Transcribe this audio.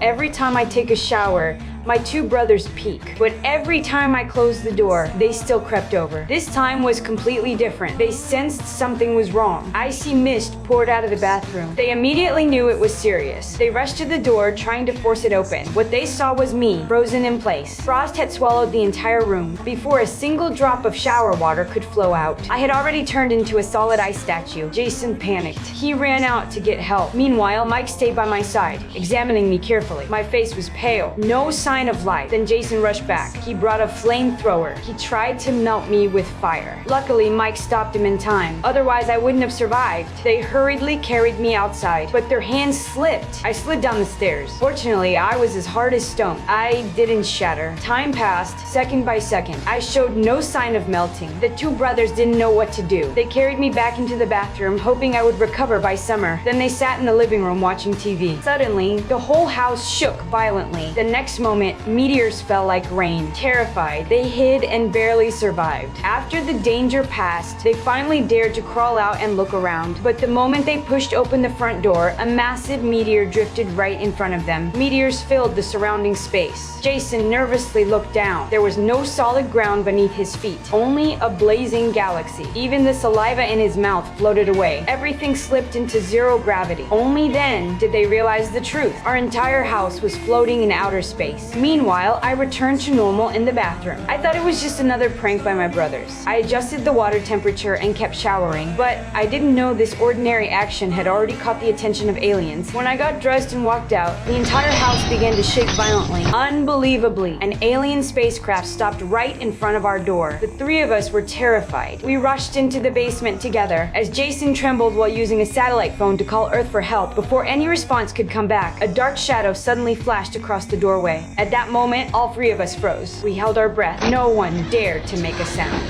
Every time I take a shower, my two brothers peek, but every time I closed the door, they still crept over. This time was completely different. They sensed something was wrong. Icy mist poured out of the bathroom. They immediately knew it was serious. They rushed to the door, trying to force it open. What they saw was me, frozen in place. Frost had swallowed the entire room before a single drop of shower water could flow out. I had already turned into a solid ice statue. Jason panicked. He ran out to get help. Meanwhile, Mike stayed by my side, examining me carefully. My face was pale. No sign of life. Then Jason rushed back. He brought a flamethrower. He tried to melt me with fire. Luckily, Mike stopped him in time. Otherwise, I wouldn't have survived. They hurriedly carried me outside, but their hands slipped. I slid down the stairs. Fortunately, I was as hard as stone. I didn't shatter. Time passed, second by second. I showed no sign of melting. The two brothers didn't know what to do. They carried me back into the bathroom, hoping I would recover by summer. Then they sat in the living room watching TV. Suddenly, the whole house shook violently. The next moment, meteors fell like rain. Terrified, they hid and barely survived. After the danger passed, they finally dared to crawl out and look around. But the moment they pushed open the front door, a massive meteor drifted right in front of them. Meteors filled the surrounding space. Jason nervously looked down. There was no solid ground beneath his feet, only a blazing galaxy. Even the saliva in his mouth floated away. Everything slipped into zero gravity. Only then did they realize the truth. Our entire house was floating in outer space. Meanwhile, I returned to normal in the bathroom. I thought it was just another prank by my brothers. I adjusted the water temperature and kept showering, but I didn't know this ordinary action had already caught the attention of aliens. When I got dressed and walked out, the entire house began to shake violently. Unbelievably, an alien spacecraft stopped right in front of our door. The three of us were terrified. We rushed into the basement together as Jason trembled while using a satellite phone to call Earth for help. Before any response could come back, a dark shadow suddenly flashed across the doorway. At that moment, all three of us froze. We held our breath. No one dared to make a sound.